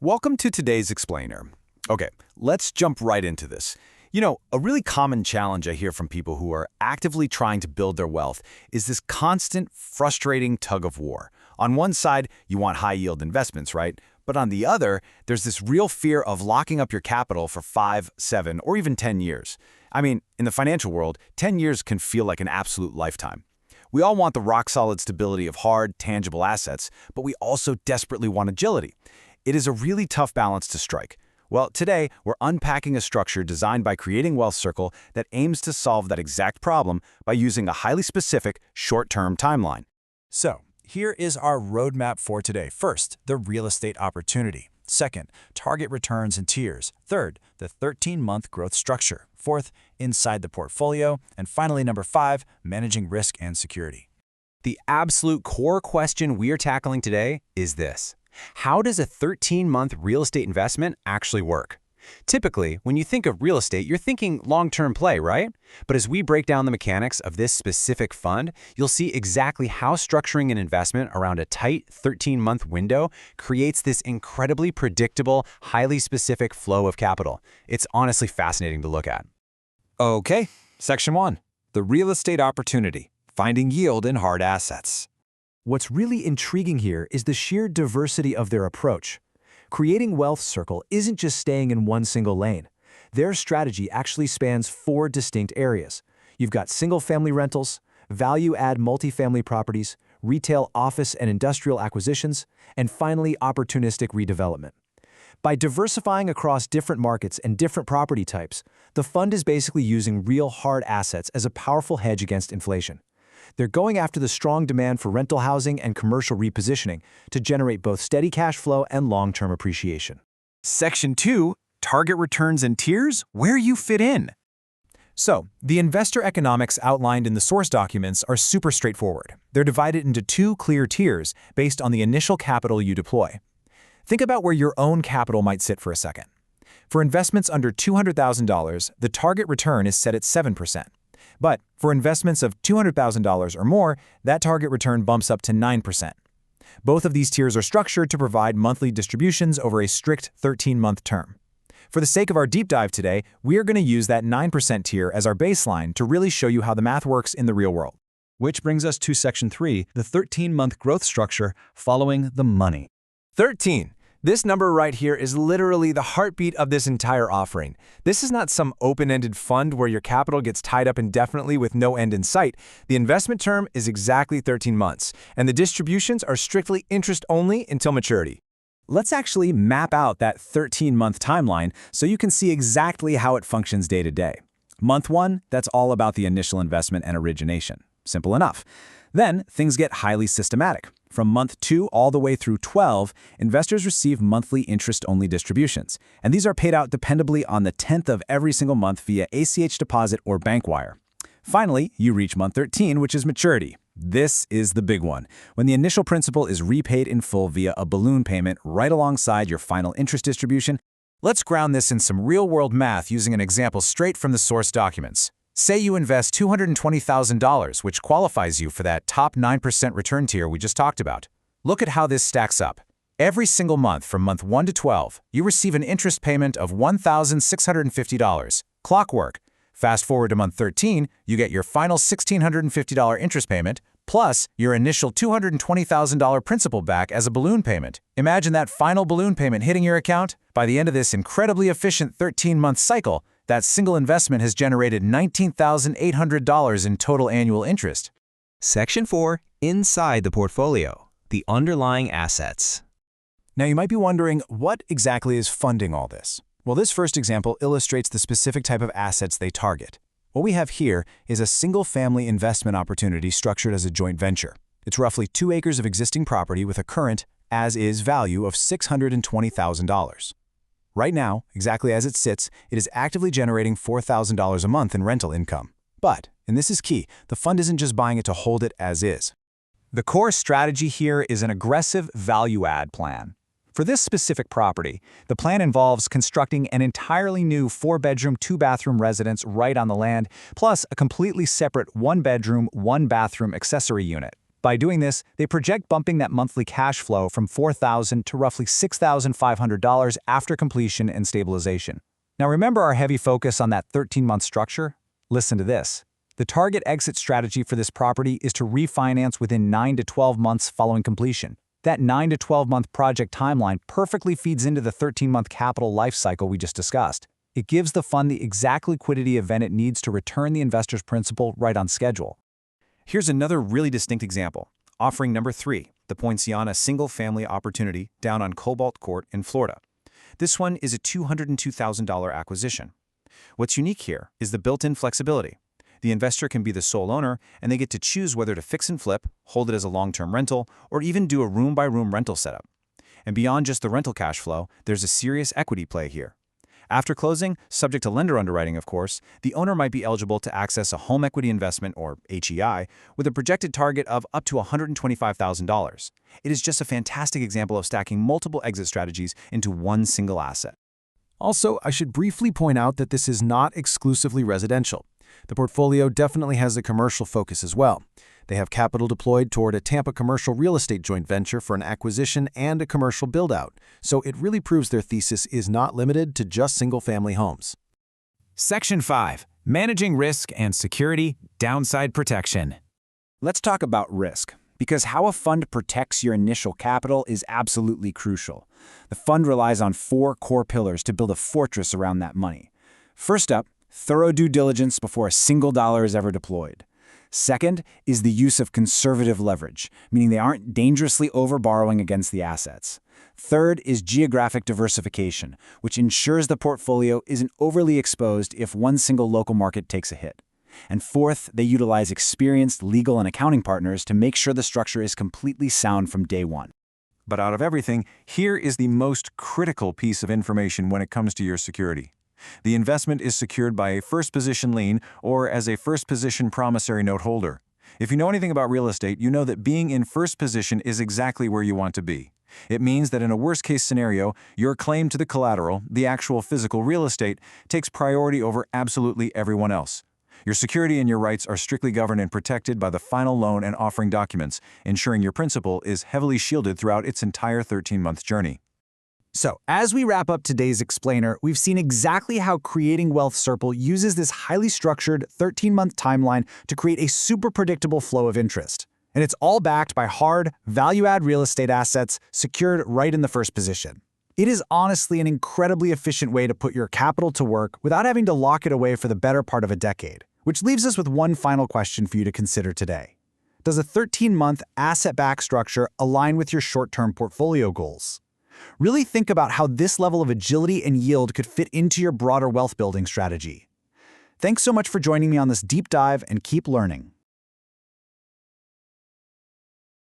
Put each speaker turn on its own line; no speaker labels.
Welcome to today's explainer. Okay, let's jump right into this. A really common challenge I hear from people who are actively trying to build their wealth is this constant, frustrating tug of war. On one side, you want high-yield investments, right? But on the other, there's this real fear of locking up your capital for 5, 7, or even 10 years. I mean, in the financial world, 10 years can feel like an absolute lifetime. We all want the rock-solid stability of hard, tangible assets, but we also desperately want agility. It is a really tough balance to strike. Well, today, we're unpacking a structure designed by Creating Wealth Circle that aims to solve that exact problem by using a highly specific, short-term timeline.
So, here is our roadmap for today. First, the real estate opportunity. Second, target returns and tiers. Third, the 13-month growth structure. Fourth, inside the portfolio. And finally, number 5, managing risk and security.
The absolute core question we are tackling today is this. How does a 13-month real estate investment actually work? Typically, when you think of real estate, you're thinking long-term play, right? But as we break down the mechanics of this specific fund, you'll see exactly how structuring an investment around a tight 13-month window creates this incredibly predictable, highly specific flow of capital. It's honestly fascinating to look at.
Okay, Section 1. The real estate opportunity, finding yield in hard assets.
What's really intriguing here is the sheer diversity of their approach. Creating Wealth Circle isn't just staying in one single lane. Their strategy actually spans 4 distinct areas. You've got single-family rentals, value-add multifamily properties, retail office and industrial acquisitions, and finally, opportunistic redevelopment. By diversifying across different markets and different property types, the fund is basically using real hard assets as a powerful hedge against inflation. They're going after the strong demand for rental housing and commercial repositioning to generate both steady cash flow and long-term appreciation.
Section 2, target returns and tiers, where you fit in.
So, the investor economics outlined in the source documents are super straightforward. They're divided into 2 clear tiers based on the initial capital you deploy. Think about where your own capital might sit for a second. For investments under $200,000, the target return is set at 7%. But for investments of $200,000 or more, that target return bumps up to 9%. Both of these tiers are structured to provide monthly distributions over a strict 13-month term. For the sake of our deep dive today, we are going to use that 9% tier as our baseline to really show you how the math works in the real world.
Which brings us to Section 3, the 13-month growth structure following the money.
13. This number right here is literally the heartbeat of this entire offering. This is not some open-ended fund where your capital gets tied up indefinitely with no end in sight. The investment term is exactly 13 months, and the distributions are strictly interest-only until maturity.
Let's actually map out that 13-month timeline so you can see exactly how it functions day to day. Month 1, that's all about the initial investment and origination. Simple enough. Then, things get highly systematic. From month 2 all the way through 12, investors receive monthly interest-only distributions, and these are paid out dependably on the 10th of every single month via ACH deposit or bank wire. Finally, you reach month 13, which is maturity. This is the big one, when the initial principal is repaid in full via a balloon payment right alongside your final interest distribution.
Let's ground this in some real-world math using an example straight from the source documents. Say you invest $220,000, which qualifies you for that top 9% return tier we just talked about. Look at how this stacks up. Every single month from month 1 to 12, you receive an interest payment of $1,650. Clockwork. Fast forward to month 13, you get your final $1,650 interest payment, plus your initial $220,000 principal back as a balloon payment. Imagine that final balloon payment hitting your account. By the end of this incredibly efficient 13-month cycle, that single investment has generated $19,800 in total annual interest.
Section 4, inside the portfolio, the underlying assets.
Now you might be wondering, what exactly is funding all this? Well, this first example illustrates the specific type of assets they target. What we have here is a single-family investment opportunity structured as a joint venture. It's roughly 2 acres of existing property with a current, as-is value of $620,000. Right now, exactly as it sits, it is actively generating $4,000 a month in rental income. But, and this is key, the fund isn't just buying it to hold it as is.
The core strategy here is an aggressive value-add plan. For this specific property, the plan involves constructing an entirely new 4-bedroom, 2-bathroom residence right on the land, plus a completely separate 1-bedroom, 1-bathroom accessory unit.
By doing this, they project bumping that monthly cash flow from $4,000 to roughly $6,500 after completion and stabilization. Now remember our heavy focus on that 13-month structure? Listen to this. The target exit strategy for this property is to refinance within 9 to 12 months following completion. That 9 to 12-month project timeline perfectly feeds into the 13-month capital life cycle we just discussed. It gives the fund the exact liquidity event it needs to return the investor's principal right on schedule.
Here's another really distinct example. Offering number 3, the Poinciana single-family opportunity down on Cobalt Court in Florida. This one is a $202,000 acquisition. What's unique here is the built-in flexibility. The investor can be the sole owner, and they get to choose whether to fix and flip, hold it as a long-term rental, or even do a room-by-room rental setup. And beyond just the rental cash flow, there's a serious equity play here. After closing, subject to lender underwriting of course, the owner might be eligible to access a home equity investment, or HEI, with a projected target of up to $125,000. It is just a fantastic example of stacking multiple exit strategies into one single asset.
Also, I should briefly point out that this is not exclusively residential. The portfolio definitely has a commercial focus as well. They have capital deployed toward a Tampa commercial real estate joint venture for an acquisition and a commercial build-out, so it really proves their thesis is not limited to just single-family homes.
Section 5. Managing Risk and Security, Downside Protection. Let's talk about risk, because how a fund protects your initial capital is absolutely crucial. The fund relies on 4 core pillars to build a fortress around that money. First up, thorough due diligence before a single dollar is ever deployed. Second is the use of conservative leverage, meaning they aren't dangerously overborrowing against the assets. Third is geographic diversification, which ensures the portfolio isn't overly exposed if one single local market takes a hit. And fourth, they utilize experienced legal and accounting partners to make sure the structure is completely sound from day one.
But out of everything, here is the most critical piece of information when it comes to your security. The investment is secured by a first-position lien or as a first-position promissory note holder. If you know anything about real estate, you know that being in first position is exactly where you want to be. It means that in a worst-case scenario, your claim to the collateral, the actual physical real estate, takes priority over absolutely everyone else. Your security and your rights are strictly governed and protected by the final loan and offering documents, ensuring your principal is heavily shielded throughout its entire 13-month journey.
So, as we wrap up today's explainer, we've seen exactly how Creating Wealth Circle uses this highly structured 13-month timeline to create a super predictable flow of interest. And it's all backed by hard, value-add real estate assets secured right in the first position. It is honestly an incredibly efficient way to put your capital to work without having to lock it away for the better part of a decade. Which leaves us with one final question for you to consider today. Does a 13-month asset-backed structure align with your short-term portfolio goals? Really think about how this level of agility and yield could fit into your broader wealth building strategy. Thanks so much for joining me on this deep dive, and keep learning.